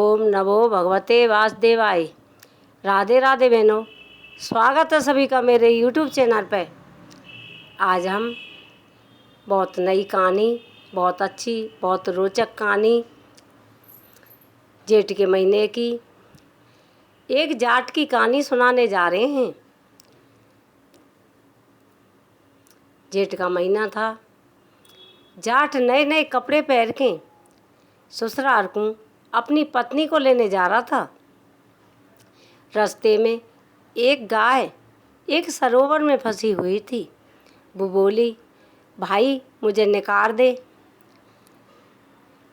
ओम नमो भगवते वासुदेवाय। राधे राधे बहनों, स्वागत है सभी का मेरे YouTube चैनल पे। आज हम बहुत नई कहानी, बहुत अच्छी, बहुत रोचक कहानी, जेठ के महीने की एक जाट की कहानी सुनाने जा रहे हैं। जेठ का महीना था। जाट नए नए कपड़े पहन के ससुराल को अपनी पत्नी को लेने जा रहा था। रास्ते में एक गाय एक सरोवर में फंसी हुई थी। वो बोली, भाई मुझे निकाल दे,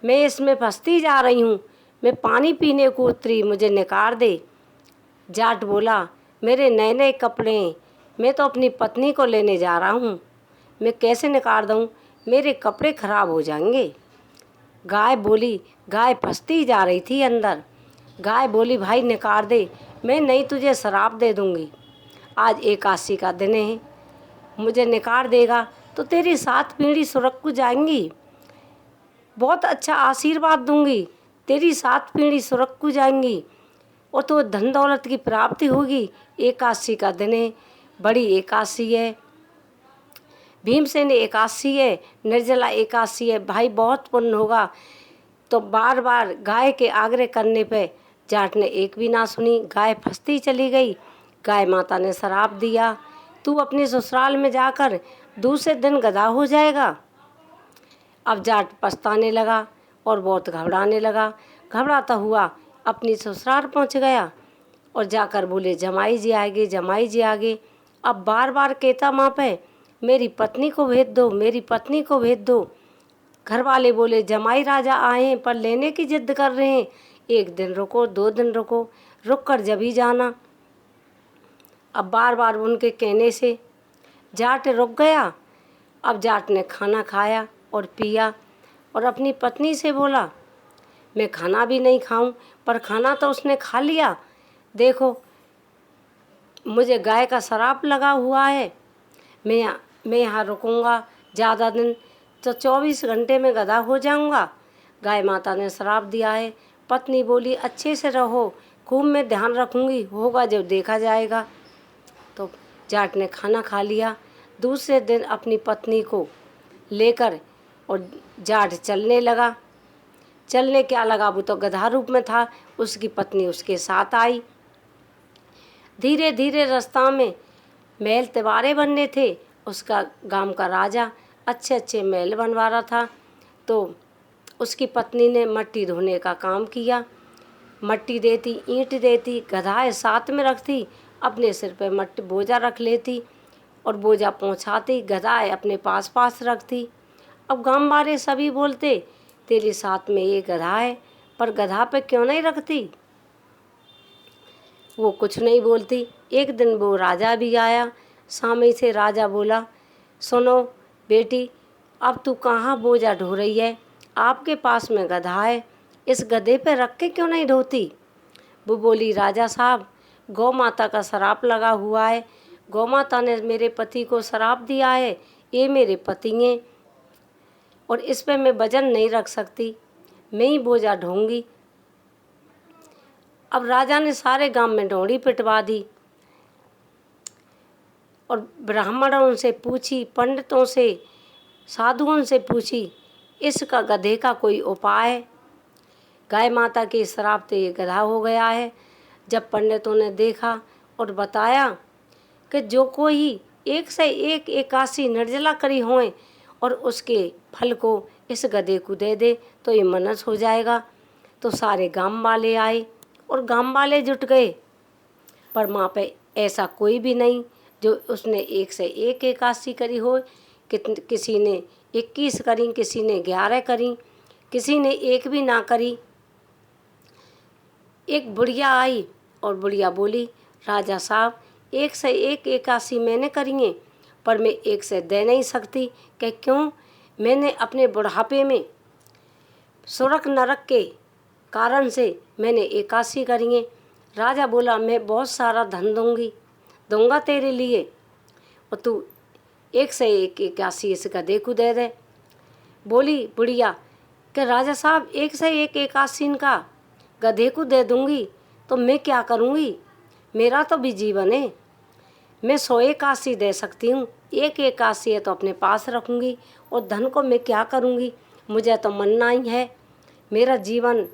मैं इसमें फंसती जा रही हूँ, मैं पानी पीने को उतरी, मुझे निकाल दे। जाट बोला, मेरे नए नए कपड़े, मैं तो अपनी पत्नी को लेने जा रहा हूँ, मैं कैसे निकाल दूँ, मेरे कपड़े खराब हो जाएंगे। गाय बोली, गाय फंसती जा रही थी अंदर। गाय बोली, भाई निकाल दे, मैं नहीं तुझे शराप दे दूँगी। आज एकादशी का दिन है, मुझे निकाल देगा तो तेरी 7 पीढ़ी सुरक्षित जाएंगी, बहुत अच्छा आशीर्वाद दूंगी, तेरी 7 पीढ़ी सुरक्षित जाएंगी और तो धन दौलत की प्राप्ति होगी। एकादशी का दिन है, बड़ी एकादशी है, भीमसेन एकादशी है, निर्जला एकादशी है, भाई बहुत पुण्य होगा। तो बार बार गाय के आग्रह करने पे जाट ने एक भी ना सुनी, गाय फंसती चली गई। गाय माता ने श्राप दिया, तू अपने ससुराल में जाकर दूसरे दिन गधा हो जाएगा। अब जाट पछताने लगा और बहुत घबराने लगा। घबराता हुआ अपनी ससुराल पहुंच गया और जाकर बोले, जमाई जी आएंगे, जमाई जी आगे। अब बार बार कहता माँ पे, मेरी पत्नी को भेज दो, मेरी पत्नी को भेज दो। घर वाले बोले, जमाई राजा आए हैं पर लेने की जिद कर रहे हैं, 1 दिन रुको, 2 दिन रुको, रुक कर जब ही जाना। अब बार बार उनके कहने से जाट रुक गया। अब जाट ने खाना खाया और पिया और अपनी पत्नी से बोला, मैं खाना भी नहीं खाऊं, पर खाना तो उसने खा लिया। देखो मुझे गाय का श्राप लगा हुआ है, मैं यहाँ रुकूंगा ज़्यादा दिन तो 24 घंटे में गधा हो जाऊंगा। गाय माता ने श्राप दिया है। पत्नी बोली, अच्छे से रहो, खूब मैं ध्यान रखूंगी, होगा जब देखा जाएगा। तो जाट ने खाना खा लिया। दूसरे दिन अपनी पत्नी को लेकर और जाट चलने लगा। चलने क्या लगा, वो तो गधा रूप में था। उसकी पत्नी उसके साथ आई। धीरे धीरे रास्ता में महल तिवारे बनने थे। उसका गांव का राजा अच्छे अच्छे महल बनवा रहा था। तो उसकी पत्नी ने मट्टी धोने का काम किया, मट्टी देती, ईंट देती, गधाए साथ में रखती, अपने सिर पे मट्टी बोझा रख लेती और बोझा पहुंचाती, गधाए अपने पास पास रखती। अब गांव वाले सभी बोलते, तेरे साथ में ये गधा है, पर गधा पे क्यों नहीं रखती। वो कुछ नहीं बोलती। एक दिन वो राजा भी आया। सामने से राजा बोला, सुनो बेटी, अब तू कहाँ बोझा ढो रही है, आपके पास में गधा है, इस गधे पे रख के क्यों नहीं ढोती। वो बोली, राजा साहब गौ माता का श्राप लगा हुआ है, गौ माता ने मेरे पति को श्राप दिया है, ये मेरे पति हैं और इस पे मैं वजन नहीं रख सकती, मैं ही बोझा ढोऊंगी। अब राजा ने सारे गांव में डोरी पिटवा दी और ब्राह्मणों से पूछी, पंडितों से, साधुओं से पूछी, इसका गधे का कोई उपाय। गाय माता के श्राप से ये गधा हो गया है। जब पंडितों ने देखा और बताया कि जो कोई 1 से 1 एकादशी निर्जला करी होए और उसके फल को इस गधे को दे दे तो ये मनस हो जाएगा। तो सारे गांव वाले आए और गांव वाले जुट गए, पर माँ पे ऐसा कोई भी नहीं जो उसने 1 से 1 एकादशी करी हो। किसी ने 21 करी, किसी ने 11 करी, किसी ने 1 भी ना करी। एक बुढ़िया आई और बुढ़िया बोली, राजा साहब 1 से 1 एकादशी मैंने करी है, पर मैं 1 से दे नहीं सकती। कि क्यों, मैंने अपने बुढ़ापे में सुरख नरक के कारण से मैंने एकादशी करी है। राजा बोला, मैं बहुत सारा धन दूंगा तेरे लिए और तू 1 से 1 एकादशी इस गधे को दे दे। बोली बुढ़िया कि राजा साहब 1 से 1 एकादशी का गधे को दे दूंगी तो मैं क्या करूंगी? मेरा तो भी जीवन है। मैं 100 एकासी दे सकती हूँ, 1 एकासी है तो अपने पास रखूंगी, और धन को मैं क्या करूंगी? मुझे तो मरना ही है। मेरा जीवन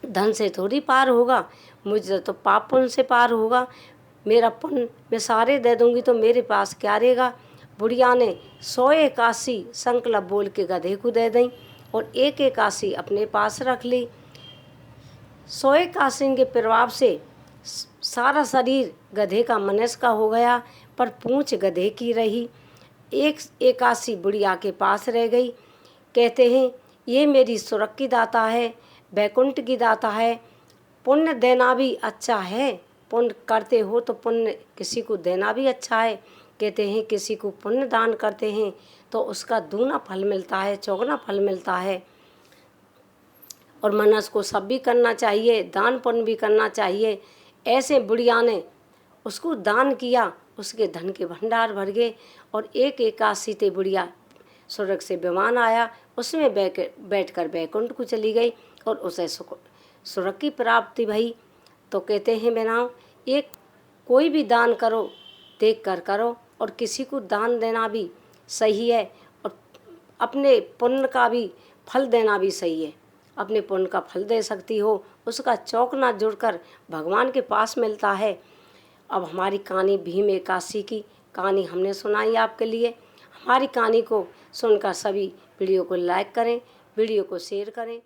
धन से थोड़ी पार होगा, मुझे तो पाप पुण्य से पार होगा। मेरा पुण्य मैं सारे दे दूंगी तो मेरे पास क्या रहेगा? बुढ़िया ने 100 एकासी संकल्प बोल के गधे को दे दी और 1 एकासी अपने पास रख ली। 100 एकासी के प्रभाव से सारा शरीर गधे का मनुष्य का हो गया, पर पूंछ गधे की रही। 1 एकासी बुढ़िया के पास रह गई। कहते हैं ये मेरी स्वर्ग की दाता है, वैकुंठ की दाता है। पुण्य देना भी अच्छा है, पुण्य करते हो तो पुण्य किसी को देना भी अच्छा है। कहते हैं किसी को पुण्य दान करते हैं तो उसका दूना फल मिलता है, चौगुना फल मिलता है। और मनुष्य को सब भी करना चाहिए, दान पुण्य भी करना चाहिए। ऐसे बुढ़िया ने उसको दान किया, उसके धन के भंडार भर गए और 1 एकासी ते बुढ़िया स्वर्ग से विमान आया, उसमें बैठकर वैकुंठ को चली गई और उसे स्वर्ग की प्राप्ति भई। तो कहते हैं बहनों, एक कोई भी दान करो देख कर करो, और किसी को दान देना भी सही है और अपने पुण्य का भी फल देना भी सही है। अपने पुण्य का फल दे सकती हो, उसका चौकना जुड़कर भगवान के पास मिलता है। अब हमारी कहानी भीम एकादशी की कहानी हमने सुनाई आपके लिए। हमारी कहानी को सुनकर सभी वीडियो को लाइक करें, वीडियो को शेयर करें।